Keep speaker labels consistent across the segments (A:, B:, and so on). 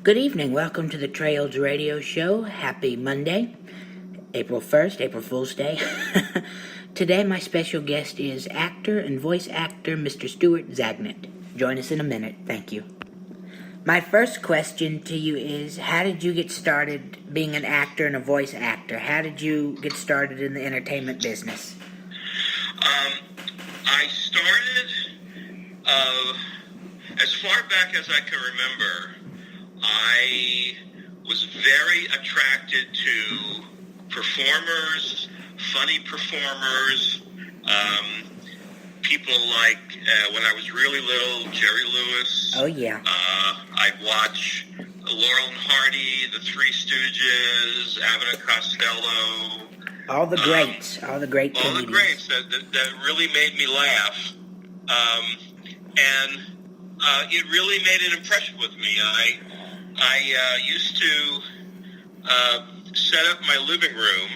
A: Good evening. Welcome to the Trails Radio Show. Happy Monday, April 1st, April Fool's Day. Today, my special guest is actor and voice actor Mr. Stuart Zagnit. Join us in a minute. Thank you. My first question to you is, how did you get started being an actor and a voice actor? How did you get started in the entertainment business?
B: I started as far back as I can remember. I was very attracted to performers, funny performers, people like, when I was really little, Jerry Lewis.
A: Oh, yeah.
B: I'd watch Laurel and Hardy, The Three Stooges, Abbott and Costello.
A: All the greats, all the great comedians.
B: All the greats that really made me laugh. And it really made an impression with me. I used to set up my living room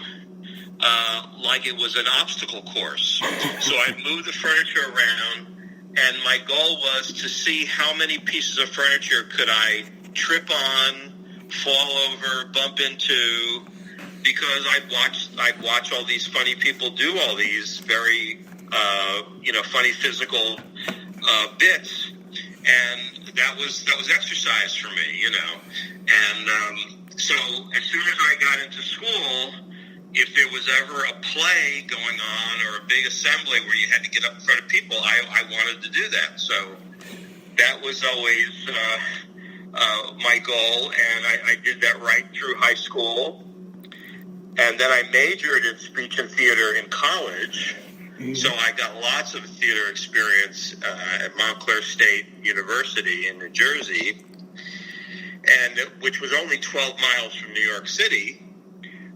B: like it was an obstacle course. So I'd move the furniture around, and my goal was to see how many pieces of furniture could I trip on, fall over, bump into, because I'd watch all these funny people do all these very funny physical bits. And that was exercise for me, And so as soon as I got into school, if there was ever a play going on or a big assembly where you had to get up in front of people, I wanted to do that. So that was always my goal, and I did that right through high school. And then I majored in speech and theater in college. So I got lots of theater experience at Montclair State University in New Jersey, and which was only 12 miles from New York City.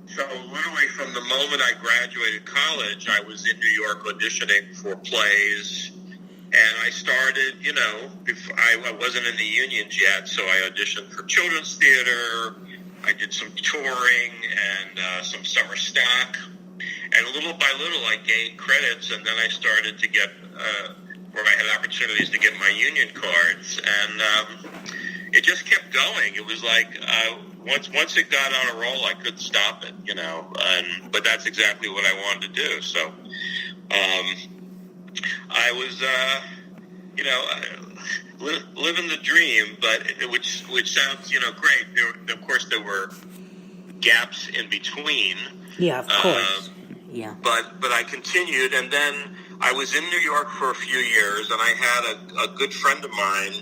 B: So literally from the moment I graduated college, I was in New York auditioning for plays, and I started, I wasn't in the unions yet, so I auditioned for children's theater. I did some touring and some summer stock. And little by little, I gained credits, and then I started to get where I had opportunities to get my union cards, and it just kept going. It was like once it got on a roll, I couldn't stop it, but that's exactly what I wanted to do. So I was, living the dream, but which sounds, great. Of course, there were gaps in between.
A: Yeah, of course. Yeah.
B: But I continued, and then I was in New York for a few years, and I had a good friend of mine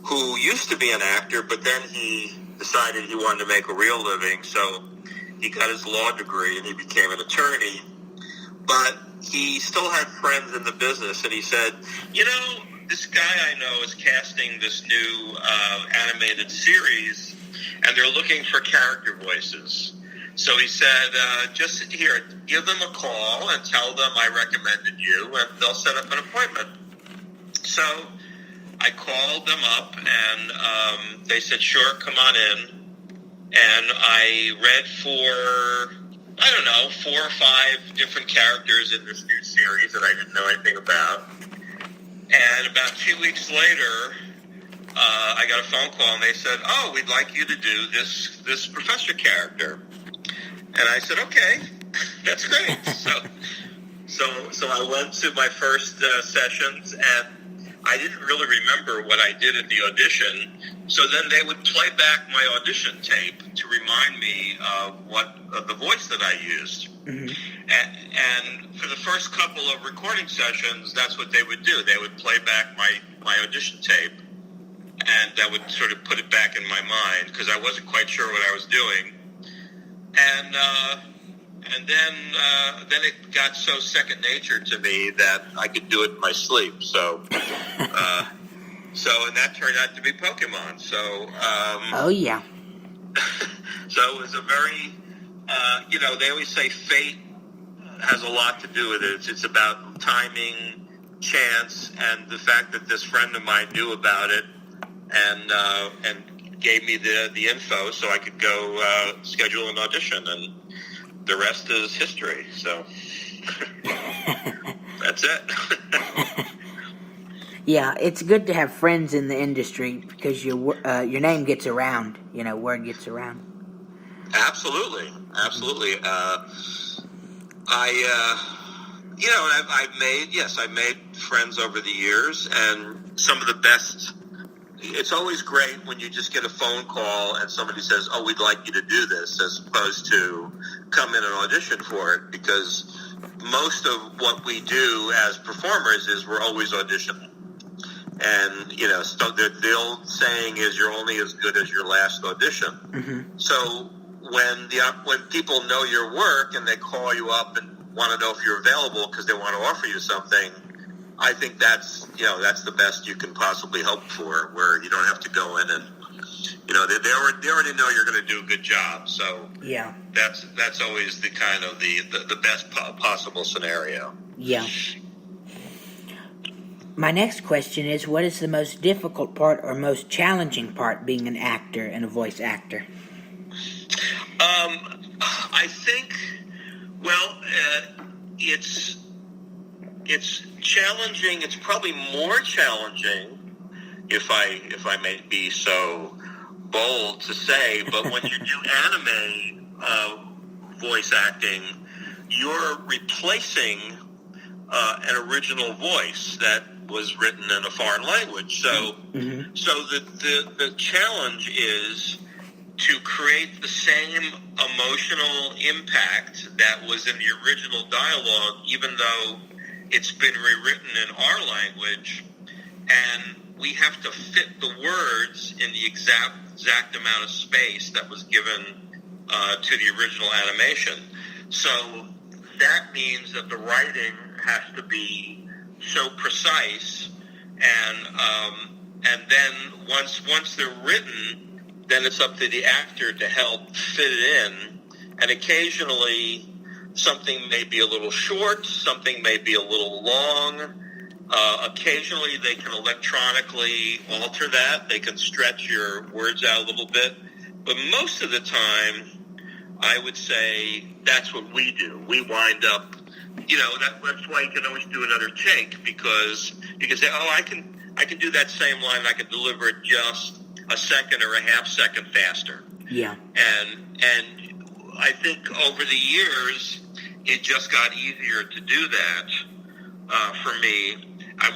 B: who used to be an actor, but then he decided he wanted to make a real living, so he got his law degree and he became an attorney. But he still had friends in the business, and he said, this guy I know is casting this new animated series, and they're looking for character voices. So he said, just here, give them a call and tell them I recommended you, and they'll set up an appointment. So I called them up, and they said, sure, come on in. And I read for, 4 or 5 different characters in this new series that I didn't know anything about. And about 2 weeks later, I got a phone call, and they said, oh, we'd like you to do this professor character. And I said, okay, that's great. So I went to my first sessions, and I didn't really remember what I did at the audition. So then they would play back my audition tape to remind me of the voice that I used. Mm-hmm. And for the first couple of recording sessions, that's what they would do. They would play back my audition tape, and that would sort of put it back in my mind because I wasn't quite sure what I was doing. And then it got so second nature to me that I could do it in my sleep. So and that turned out to be Pokemon. So
A: oh yeah.
B: So it was a very they always say fate has a lot to do with it. It's about timing, chance, and the fact that this friend of mine knew about it and gave me the info so I could go schedule an audition, and the rest is history. So that's it.
A: Yeah, it's good to have friends in the industry because your name gets around. Word gets around.
B: Absolutely, absolutely. I've made friends over the years, and some of the best. It's always great when you just get a phone call and somebody says, "Oh, we'd like you to do this," as opposed to come in and audition for it, because most of what we do as performers is we're always auditioning. And, so the old saying is you're only as good as your last audition.
A: Mm-hmm.
B: So when people know your work and they call you up and want to know if you're available because they want to offer you something, I think that's the best you can possibly hope for, where you don't have to go in and, they already know you're going to do a good job. So
A: yeah,
B: that's always the kind of the best possible scenario.
A: Yeah. My next question is, what is the most difficult part or most challenging part being an actor and a voice actor?
B: I think, it's challenging. It's probably more challenging, if I may be so bold to say, but when you do anime voice acting, you're replacing an original voice that was written in a foreign language. So, so the challenge is to create the same emotional impact that was in the original dialogue, even though it's been rewritten in our language, and we have to fit the words in the exact amount of space that was given to the original animation. So that means that the writing has to be so precise, and then once they're written, then it's up to the actor to help fit it in. And occasionally, something may be a little short, something may be a little long. Occasionally, they can electronically alter that. They can stretch your words out a little bit. But most of the time, I would say that's what we do. We wind up, that's why you can always do another take, because you can say, oh, I can do that same line, I can deliver it just a second or a half second faster.
A: Yeah.
B: And I think over the years, it just got easier to do that for me. I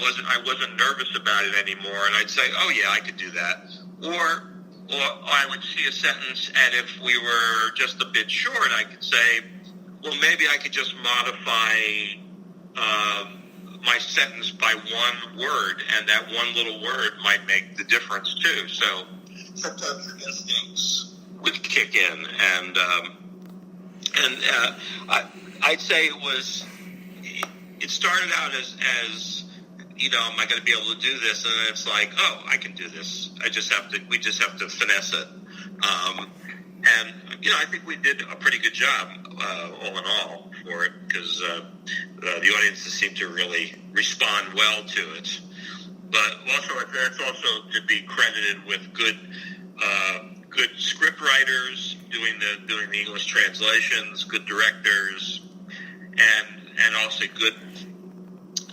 B: wasn't nervous about it anymore, and I'd say, oh yeah, I could do that. Or I would see a sentence, and if we were just a bit short, I could say, well, maybe I could just modify my sentence by one word, and that one little word might make the difference too. So sometimes your instincts would kick in, and I'd say it started out as am I going to be able to do this? And then it's like, oh, I can do this. We just have to finesse it. And I think we did a pretty good job, all in all, for it, because the audiences seem to really respond well to it. But also, it's also to be credited with good script writers doing the English translations, good directors, and also good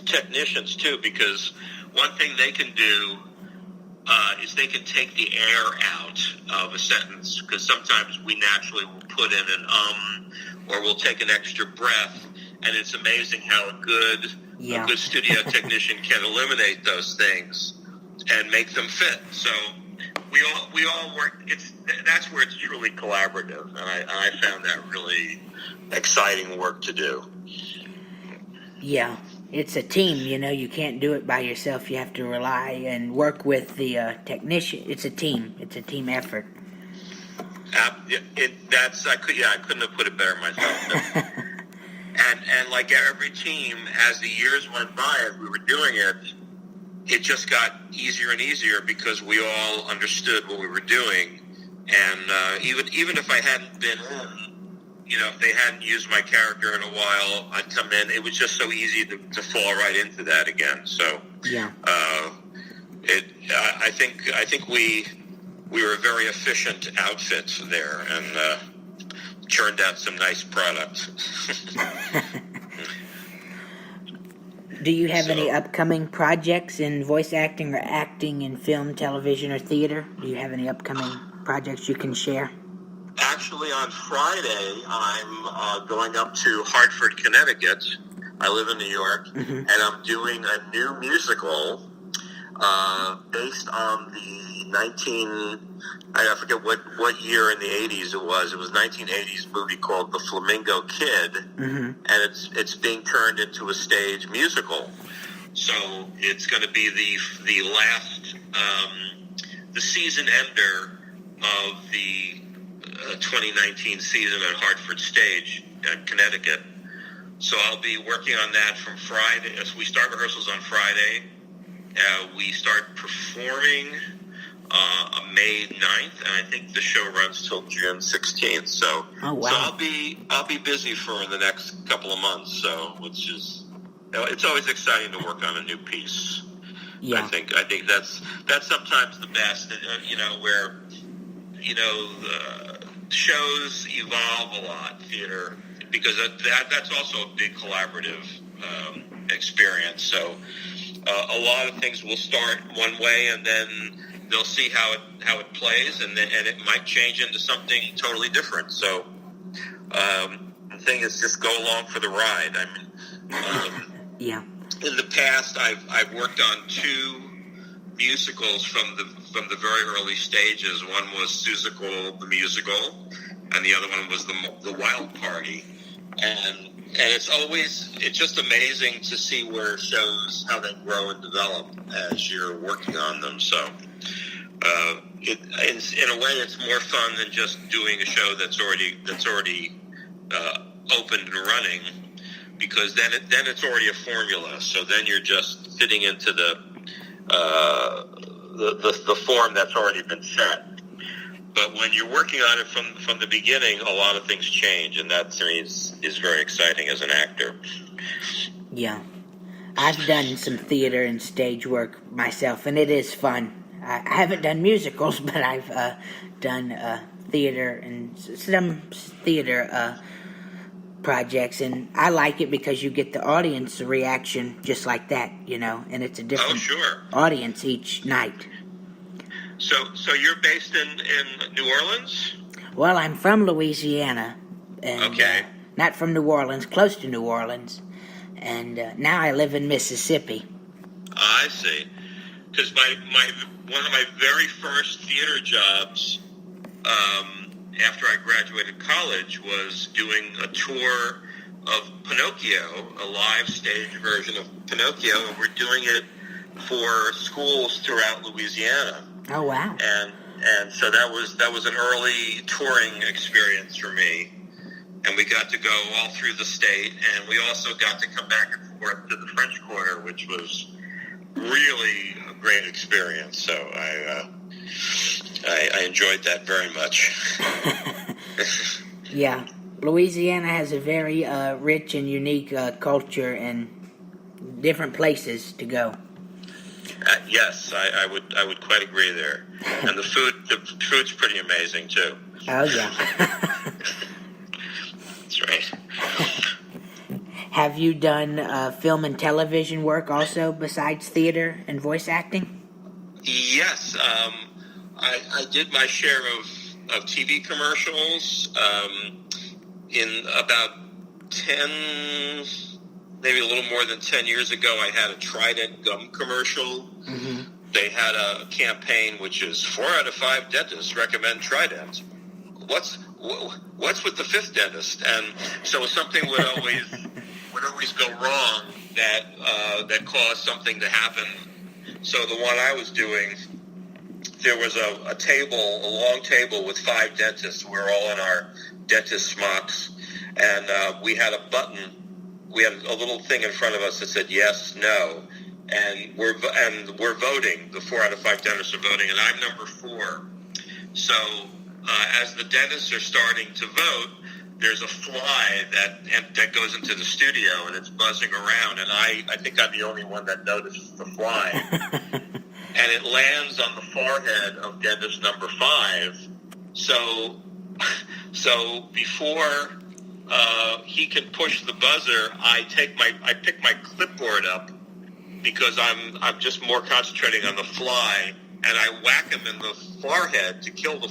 B: technicians too, because one thing they can do is they can take the air out of a sentence, because sometimes we naturally will put in an or we'll take an extra breath, and it's amazing how a good studio technician can eliminate those things and make them fit. So we all work. That's where it's truly collaborative, and I found that really exciting work to do.
A: Yeah. It's a team, you can't do it by yourself. You have to rely and work with the technician. It's a team. It's a team effort.
B: I couldn't have put it better myself. and like every team, as the years went by, as we were doing it, it just got easier and easier, because we all understood what we were doing. And even if I hadn't been in, if they hadn't used my character in a while, I'd come in. It was just so easy to fall right into that again. So,
A: yeah.
B: I think we were a very efficient outfit there, and churned out some nice product.
A: Do you have
B: So,
A: any upcoming projects in voice acting or acting in film, television, or theater? Do you have any upcoming projects you can share?
B: actually, on Friday, I'm going up to Hartford, Connecticut. I live in New York, and I'm doing a new musical based on the I forget what year in the 80s it was. It was 1980s movie called The Flamingo Kid, and it's being turned into a stage musical. So it's going to be the last, the season ender of the 2019 season at Hartford Stage at Connecticut. So I'll be working on that from Friday. As we start rehearsals on Friday, we start performing May 9th, and I think the show runs till June 16th. So,
A: oh, wow.
B: So I'll be busy for the next couple of months. So, which is, it's always exciting to work on a new piece.
A: Yeah.
B: I think that's sometimes the best. Where shows evolve a lot, theater, because that's also a big collaborative experience. So a lot of things will start one way, and then they'll see how it plays, and it might change into something totally different. So the thing is, just go along for the ride. I mean,
A: yeah.
B: In the past, I've worked on two musicals from the very early stages. One was Seussical the musical, and the other one was the Wild Party. And it's just amazing to see where shows, how they grow and develop as you're working on them. So in a way, it's more fun than just doing a show that's already opened and running, because then it's already a formula. So then you're just fitting into the form that's already been set. But when you're working on it from the beginning, a lot of things change, and that to me is very exciting as an actor.
A: Yeah. I've done some theater and stage work myself, and it is fun. I haven't done musicals, but I've done theater and some theater projects, and I like it because you get the audience reaction just like that, and it's a different audience each night.
B: So you're based in New Orleans?
A: Well, I'm from Louisiana, and
B: okay.
A: Not from New Orleans, close to New Orleans, and now I live in Mississippi.
B: I see. Because one of my very first theater jobs after I graduated college was doing a tour of Pinocchio, a live stage version of Pinocchio, and we're doing it for schools throughout Louisiana.
A: Oh, wow.
B: And so that was an early touring experience for me. And we got to go all through the state, and we also got to come back and forth to the French Quarter, which was really a great experience. So I enjoyed that very much.
A: Yeah. Louisiana has a very rich and unique culture and different places to go.
B: Yes, I would quite agree there. And the food's pretty amazing too.
A: Oh yeah.
B: That's right.
A: Have you done film and television work also besides theater and voice acting?
B: Yes, I did my share of TV commercials. In about 10, maybe a little more than 10 years ago, I had a Trident gum commercial. Mm-hmm. They had a campaign which is 4 out of 5 dentists recommend Trident. What's with the 5th dentist? And so something would always go wrong that caused something to happen. So the one I was doing, there was a long table with 5 dentists. We were all in our dentist smocks, and we had a button. We had a little thing in front of us that said yes, no, and we're voting. The 4 out of 5 dentists are voting, and I'm number 4. So as the dentists are starting to vote, there's a fly that goes into the studio, and it's buzzing around, and I think I'm the only one that noticed the fly. And it lands on the forehead of dentist number 5. So before he can push the buzzer, I pick my clipboard up because I'm just more concentrating on the fly, and I whack him in the forehead to kill the